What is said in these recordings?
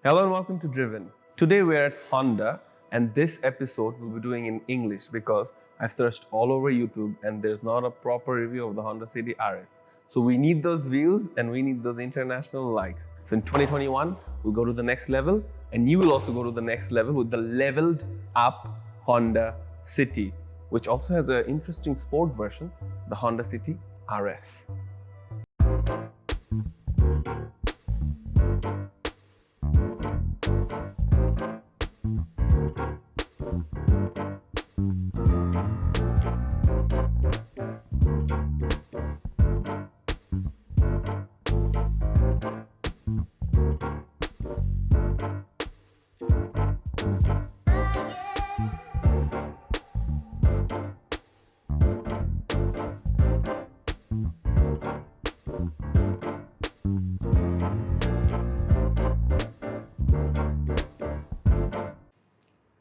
Hello and welcome to Driven. Today we're at Honda and this episode we'll be doing in English because I've searched all over YouTube and there's not a proper review of the Honda City RS. So we need those views and we need those international likes. So in 2021, we'll go to the next level and you will also go to the next level with the leveled up Honda City, which also has an interesting sport version, the Honda City RS.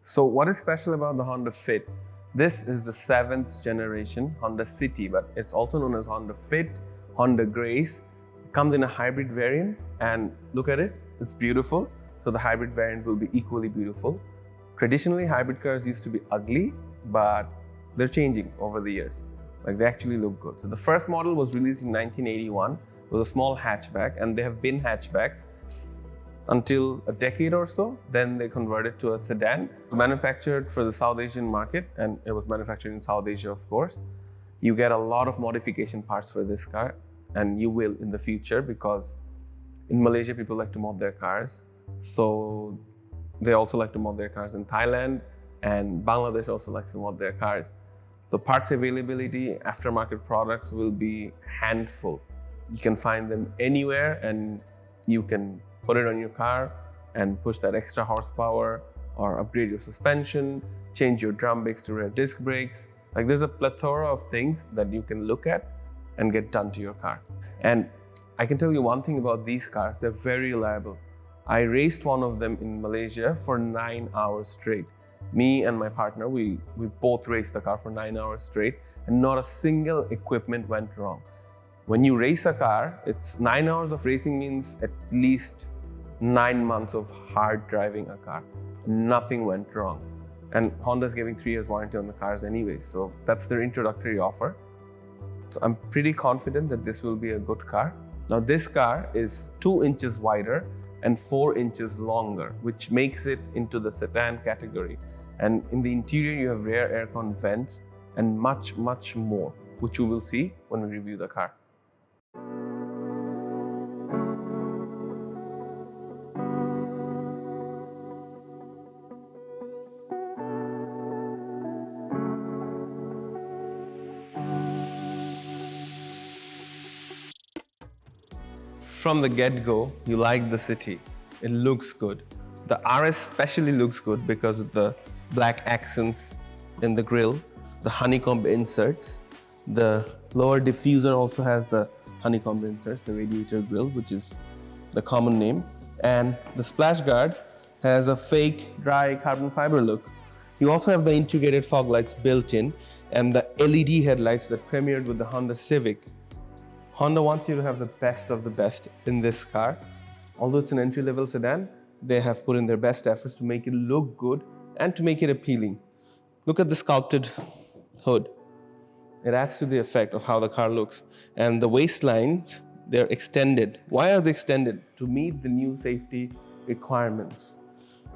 So what is special about the Honda Fit? This is the 7th generation Honda City, but it's also known as Honda Fit, Honda Grace. It comes in a hybrid variant and look at it, it's beautiful. So the hybrid variant will be equally beautiful. Traditionally, hybrid cars used to be ugly, but they're changing over the years. Like they actually look good. So the first model was released in 1981. It was a small hatchback and they have been hatchbacks until a decade or so. Then they converted to a sedan. It was manufactured for the South Asian market and it was manufactured in South Asia, of course. You get a lot of modification parts for this car and you will in the future because in Malaysia, people like to mod their cars. So they also like to mod their cars in Thailand and Bangladesh also likes to mod their cars. So parts availability, aftermarket products will be handful. You can find them anywhere and you can put it on your car and push that extra horsepower or upgrade your suspension, change your drum brakes to rear disc brakes. Like there's a plethora of things that you can look at and get done to your car. And I can tell you one thing about these cars, they're very reliable. I raced one of them in Malaysia for 9 hours straight. Me and my partner, we both raced the car for 9 hours straight and not a single equipment went wrong. When you race a car, it's 9 hours of racing means at least 9 months of hard driving a car. Nothing went wrong. And Honda's giving 3 years warranty on the cars anyway, so that's their introductory offer. So I'm pretty confident that this will be a good car. Now this car is 2 inches wider and 4 inches longer, which makes it into the sedan category. And in the interior, you have rear aircon vents and much, much more, which you will see when we review the car. From the get-go, you like the City. It looks good. The RS especially looks good because of the black accents in the grille, the honeycomb inserts. The lower diffuser also has the honeycomb inserts, the radiator grille, which is the common name. And the splash guard has a fake dry carbon fiber look. You also have the integrated fog lights built in and the LED headlights that premiered with the Honda Civic. Honda wants you to have the best of the best in this car. Although it's an entry-level sedan, they have put in their best efforts to make it look good and to make it appealing. Look at the sculpted hood. It adds to the effect of how the car looks. And the waistlines, they're extended. Why are they extended? To meet the new safety requirements.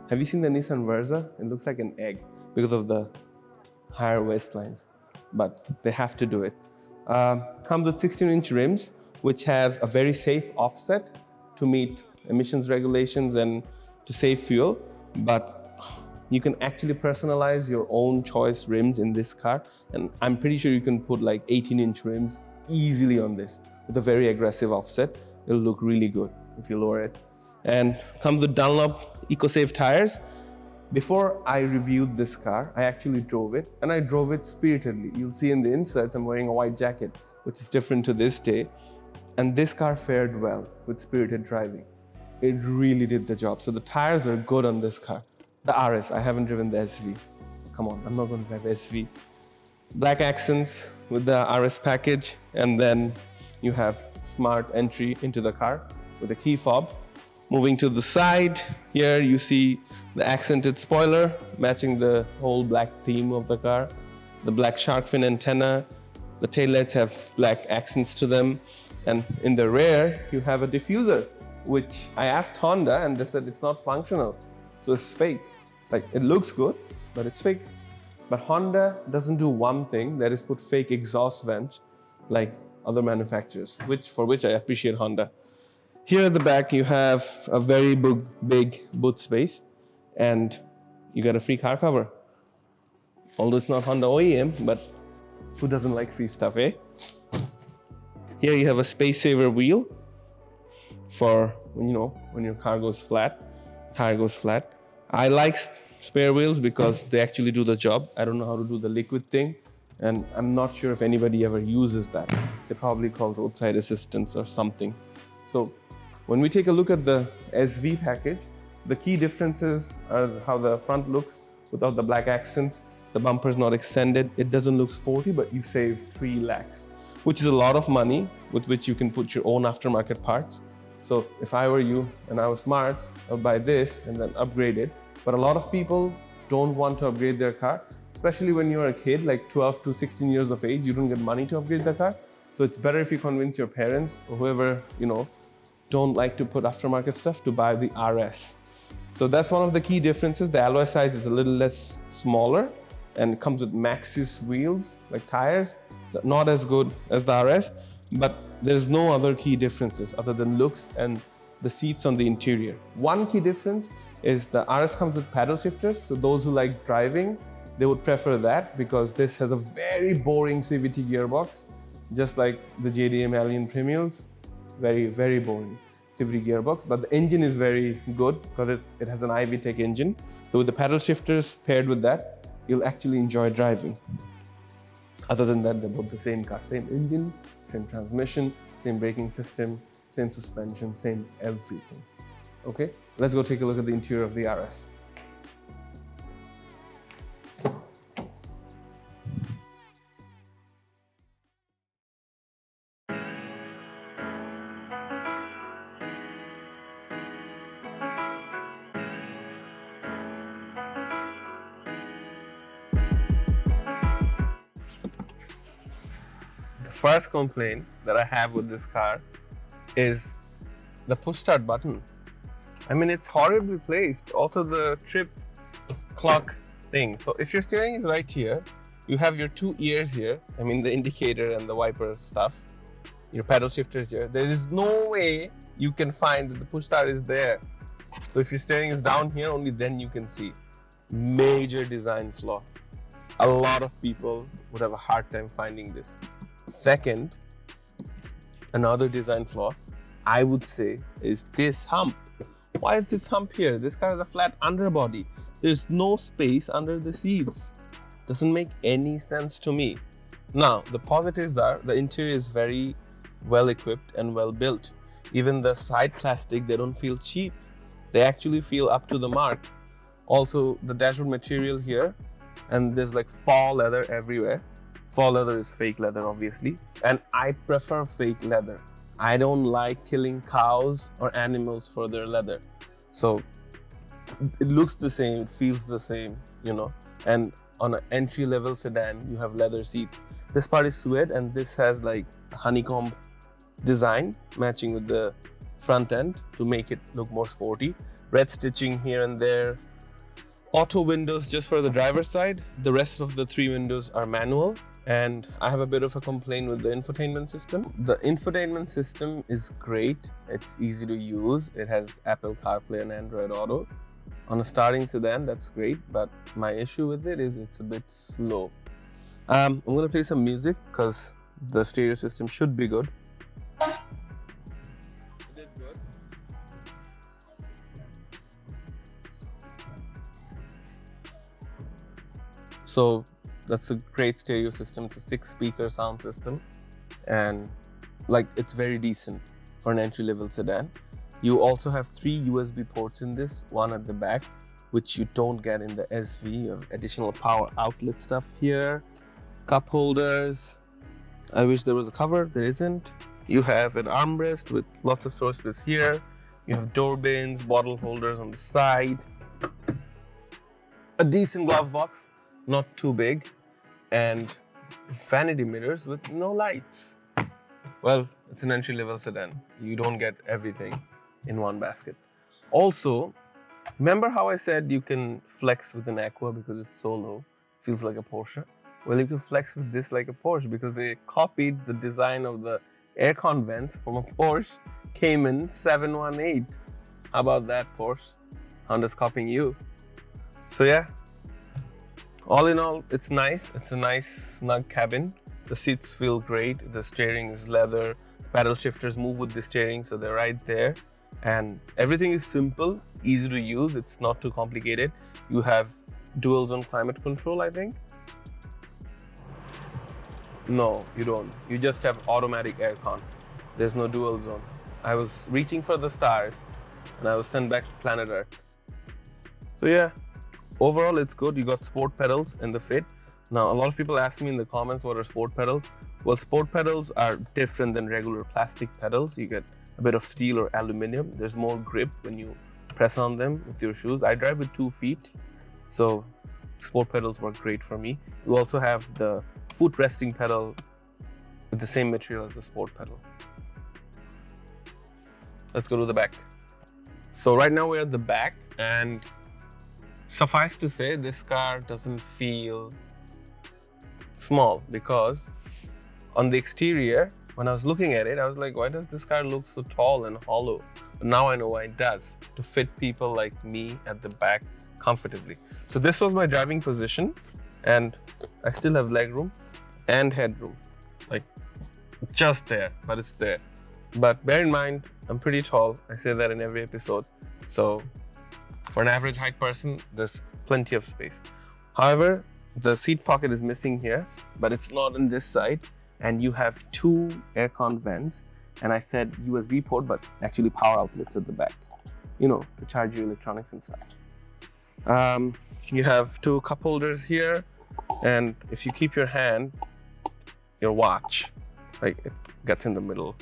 Have you seen the Nissan Versa? It looks like an egg because of the higher waistlines, but they have to do it. Comes with 16-inch rims, which has a very safe offset to meet emissions regulations and to save fuel. But you can actually personalize your own choice rims in this car. And I'm pretty sure you can put like 18-inch rims easily on this with a very aggressive offset. It'll look really good if you lower it. And comes with Dunlop EcoSafe tires. Before I reviewed this car, I actually drove it and I drove it spiritedly. You'll see in the inserts, I'm wearing a white jacket, which is different to this day. And this car fared well with spirited driving. It really did the job. So the tires are good on this car. The RS, I haven't driven the SV. Come on, I'm not going to drive SV. Black accents with the RS package, and then you have smart entry into the car with a key fob. Moving to the side, here you see the accented spoiler matching the whole black theme of the car. The black shark fin antenna, the taillights have black accents to them. And in the rear, you have a diffuser, which I asked Honda and they said it's not functional. So it's fake. Like, it looks good, but it's fake. But Honda doesn't do one thing, that is put fake exhaust vents like other manufacturers, for which I appreciate Honda. Here at the back, you have a very big boot space, and you got a free car cover. Although it's not Honda OEM, but who doesn't like free stuff, eh? Here you have a space saver wheel for, you know, when your car goes flat, tire goes flat. I like spare wheels because they actually do the job. I don't know how to do the liquid thing, and I'm not sure if anybody ever uses that. They probably call roadside assistance or something. So when we take a look at the SV package, the key differences are how the front looks without the black accents. The bumper is not extended. It doesn't look sporty, but you save 3 lakhs, which is a lot of money with which you can put your own aftermarket parts. So if I were you and I was smart, I would buy this and then upgrade it. But a lot of people don't want to upgrade their car, especially when you're a kid, like 12 to 16 years of age, you don't get money to upgrade the car. So it's better if you convince your parents or whoever, you know, don't like to put aftermarket stuff to buy the RS. So that's one of the key differences. The alloy size is a little less smaller and it comes with Maxxis wheels, like tires. Not as good as the RS, but there's no other key differences other than looks and the seats on the interior. One key difference is the RS comes with paddle shifters. So those who like driving, they would prefer that because this has a very boring CVT gearbox, just like the JDM Alien Premiums. Very boring CVT gearbox, but the engine is very good because it has an i-VTEC engine. So with the paddle shifters paired with that, you'll actually enjoy driving. Other than that, they're both the same car, same engine, same transmission, same braking system, same suspension, same everything. Okay, let's go take a look at the interior of the RS. First complaint that I have with this car is the push start button. I mean, it's horribly placed. Also the trip clock thing. So if your steering is right here, you have your 2 ears here. I mean, the indicator and the wiper stuff. Your paddle shifter is here. There is no way you can find that the push start is there. So if your steering is down here, only then you can see. Major design flaw. A lot of people would have a hard time finding this. Second, another design flaw, I would say, is this hump. Why is this hump here? This car has a flat underbody. There's no space under the seats. Doesn't make any sense to me. Now, the positives are the interior is very well equipped and well built. Even the side plastic, they don't feel cheap. They actually feel up to the mark. Also, the dashboard material here, and there's like faux leather everywhere. Faux leather is fake leather, obviously, and I prefer fake leather. I don't like killing cows or animals for their leather. So it looks the same, it feels the same, you know. And on an entry-level sedan, you have leather seats. This part is suede, and this has like a honeycomb design matching with the front end to make it look more sporty. Red stitching here and there. Auto windows just for the driver's side. The rest of the 3 windows are manual. And I have a bit of a complaint with the infotainment system. The infotainment system is great. It's easy to use. It has Apple CarPlay and Android Auto. On a starting sedan, that's great. But my issue with it is it's a bit slow. I'm going to play some music because the stereo system should be good. It is good. So that's a great stereo system. It's a 6-speaker sound system, and like it's very decent for an entry-level sedan. You also have 3 USB ports in this, one at the back, which you don't get in the SV. You have additional power outlet stuff here, cup holders. I wish there was a cover, there isn't. You have an armrest with lots of sources here. You have door bins, bottle holders on the side, a decent glove box, not too big, and vanity mirrors with no lights. Well, it's an entry-level sedan. You don't get everything in one basket. Also, remember how I said you can flex with an Aqua because it's so low, feels like a Porsche? Well, you can flex with this like a Porsche because they copied the design of the aircon vents from a Porsche Cayman 718. How about that, Porsche? Honda's copying you. So yeah, all in all, it's nice. It's a nice snug cabin. The seats feel great. The steering is leather. Paddle shifters move with the steering, so they're right there. And everything is simple, easy to use. It's not too complicated. You have dual zone climate control, I think. No, you don't. You just have automatic aircon. There's no dual zone. I was reaching for the stars and I was sent back to planet Earth. So yeah, overall it's good. You got sport pedals in the Fit. Now, a lot of people ask me in the comments, what are sport pedals? Well, sport pedals are different than regular plastic pedals. You get a bit of steel or aluminum. There's more grip when you press on them with your shoes. I drive with 2 feet, so sport pedals work great for me. You also have the foot resting pedal with the same material as the sport pedal. Let's go to the back. So right now we're at the back, and suffice to say, this car doesn't feel small because on the exterior, when I was looking at it, I was like, why does this car look so tall and hollow? But now I know why it does, to fit people like me at the back comfortably. So this was my driving position, and I still have legroom and headroom, like just there, but it's there. But bear in mind, I'm pretty tall. I say that in every episode. So for an average height person, there's plenty of space. However, the seat pocket is missing here, but it's not on this side. And you have 2 aircon vents. And I said USB port, but actually power outlets at the back, you know, to charge your electronics and stuff. You have 2 cup holders here. And if you keep your hand, your watch, like it gets in the middle,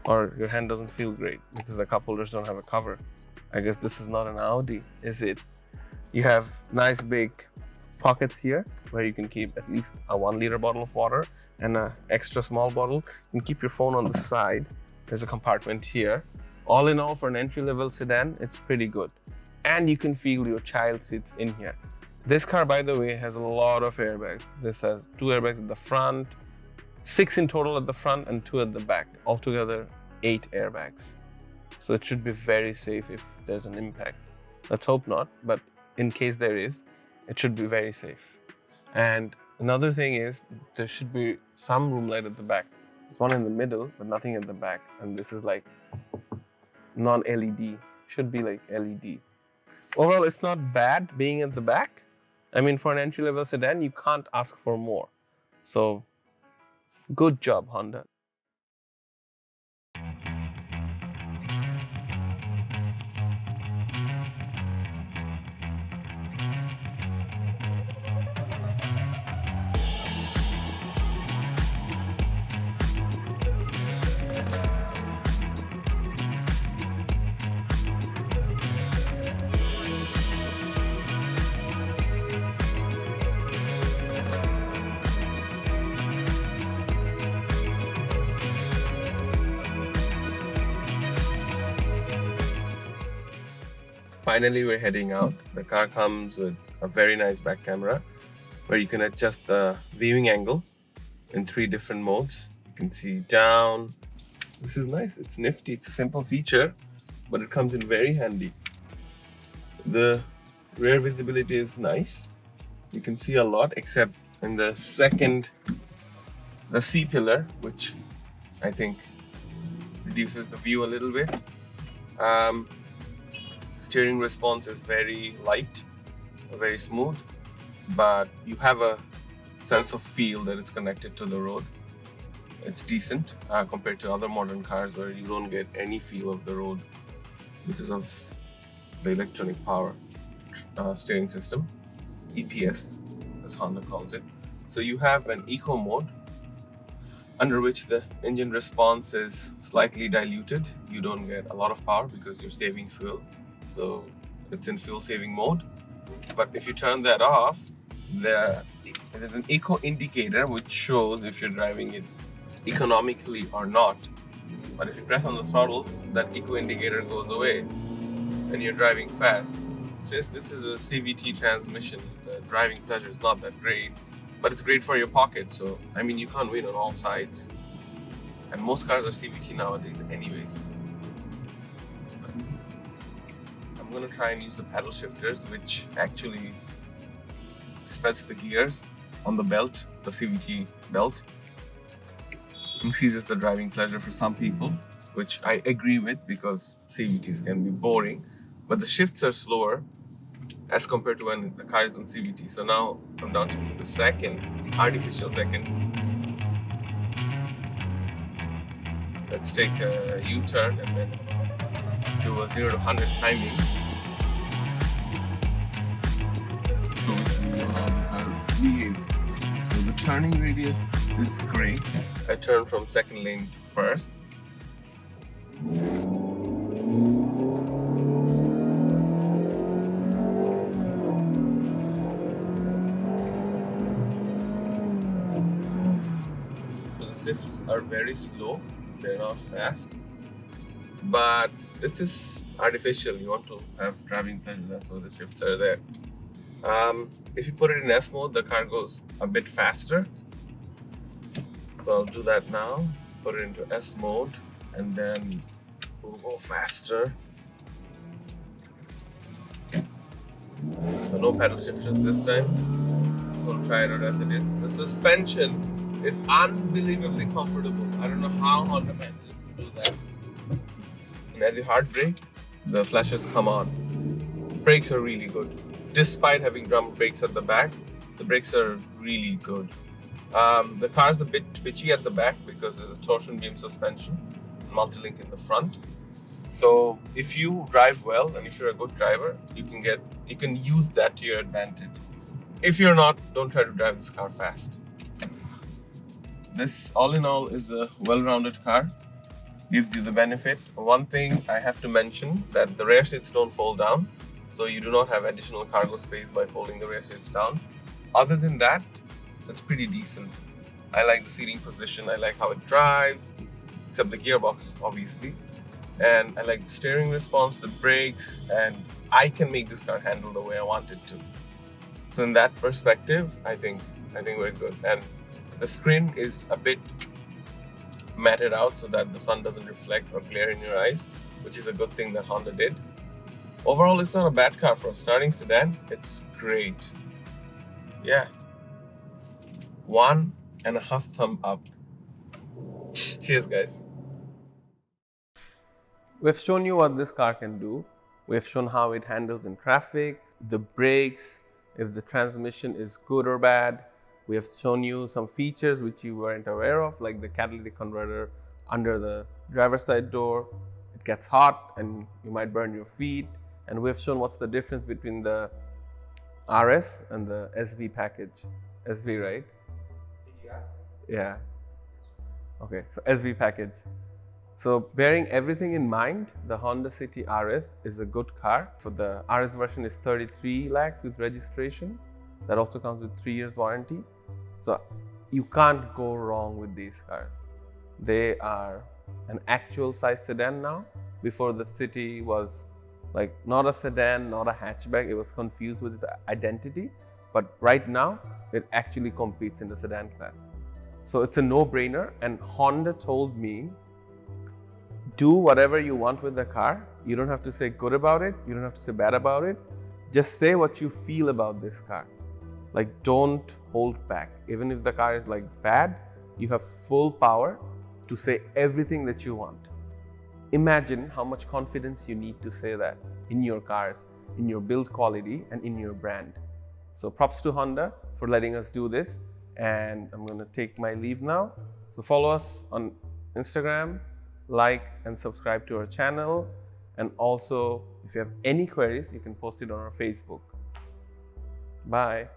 or your hand doesn't feel great because the cup holders don't have a cover. I guess this is not an Audi, is it? You have nice big pockets here where you can keep at least a 1-liter bottle of water and an extra small bottle. You can keep your phone on the side. There's a compartment here. All in all, for an entry-level sedan, it's pretty good. And you can feel your child seats in here. This car, by the way, has a lot of airbags. This has 2 airbags at the front, 6 in total at the front and 2 at the back. Altogether, 8 airbags. So it should be very safe if there's an impact. Let's hope not, but in case there is, it should be very safe. And another thing is, there should be some room light at the back. There's one in the middle, but nothing at the back. And this is like non-LED, should be like LED. Overall, it's not bad being at the back. I mean, for an entry-level sedan, you can't ask for more. So, good job, Honda. Finally, we're heading out. The car comes with a very nice back camera where you can adjust the viewing angle in 3 different modes. You can see down. This is nice. It's nifty. It's a simple feature, but it comes in very handy. The rear visibility is nice. You can see a lot except in the C pillar, which I think reduces the view a little bit. Steering response is very light, very smooth, but you have a sense of feel that it's connected to the road. It's decent compared to other modern cars where you don't get any feel of the road because of the electronic power steering system, EPS as Honda calls it. So you have an eco mode. under which the engine response is slightly diluted. You don't get a lot of power because you're saving fuel. So it's in fuel saving mode. But if you turn that off, there is an eco indicator which shows if you're driving it economically or not. But if you press on the throttle, that eco indicator goes away and you're driving fast. Since this is a CVT transmission, the driving pleasure is not that great, but it's great for your pocket. So, I mean, you can't win on all sides. And most cars are CVT nowadays anyways. I'm gonna try and use the paddle shifters, which actually spreads the gears on the belt, the CVT belt. Increases the driving pleasure for some people, which I agree with because CVTs can be boring, but the shifts are slower as compared to when the car is on CVT. So now I'm down to the second, artificial second. Let's take a U-turn and then do a 0 to 100 timing. So we know how the car behaves. So the turning radius is great. I turn from second lane first. So the shifts are very slow, they're not fast. But this is artificial, you want to have driving pleasure, that's why the shifts are there. If you put it in S mode, the car goes a bit faster. So I'll do that now, put it into S mode, and then we'll go faster. So no paddle shifters this time. So I'll try it out as it is. The suspension is unbelievably comfortable. I don't know how Honda managed to do that. And as you hard brake, the flashes come on. Brakes are really good. Despite having drum brakes at the back, the brakes are really good. The car's a bit twitchy at the back because there's a torsion beam suspension, multi-link in the front. So if you drive well and if you're a good driver, you can use that to your advantage. If you're not, don't try to drive this car fast. This all in all is a well-rounded car. Gives you the benefit. One thing I have to mention, that the rear seats don't fold down, so you do not have additional cargo space by folding the rear seats down. Other than that, it's pretty decent. I like the seating position, I like how it drives, except the gearbox obviously, and I like the steering response, the brakes, and I can make this car handle the way I want it to. So in that perspective, I think we're good. And the screen is a bit matted out so that the sun doesn't reflect or glare in your eyes, which is a good thing that Honda did. Overall, it's not a bad car for a starting sedan. It's great. Yeah. 1.5 thumb up. Cheers, guys. We've shown you what this car can do. We've shown how it handles in traffic, the brakes, if the transmission is good or bad. We have shown you some features which you weren't aware of, like the catalytic converter under the driver's side door. It gets hot and you might burn your feet. And we've shown what's the difference between the RS and the SV package. SV, right? Did you ask? Yeah. Okay, so SV package. So bearing everything in mind, the Honda City RS is a good car. For the RS version is 33 lakhs with registration. That also comes with 3 years warranty. So you can't go wrong with these cars. They are an actual size sedan now. Before, the City was like not a sedan, not a hatchback. It was confused with its identity. But right now, it actually competes in the sedan class. So it's a no-brainer. And Honda told me, do whatever you want with the car. You don't have to say good about it. You don't have to say bad about it. Just say what you feel about this car. Like, don't hold back. Even if the car is like bad, you have full power to say everything that you want. Imagine how much confidence you need to say that in your cars, in your build quality, and in your brand. So props to Honda for letting us do this. And I'm going to take my leave now. So follow us on Instagram, like and subscribe to our channel. And also, if you have any queries, you can post it on our Facebook. Bye.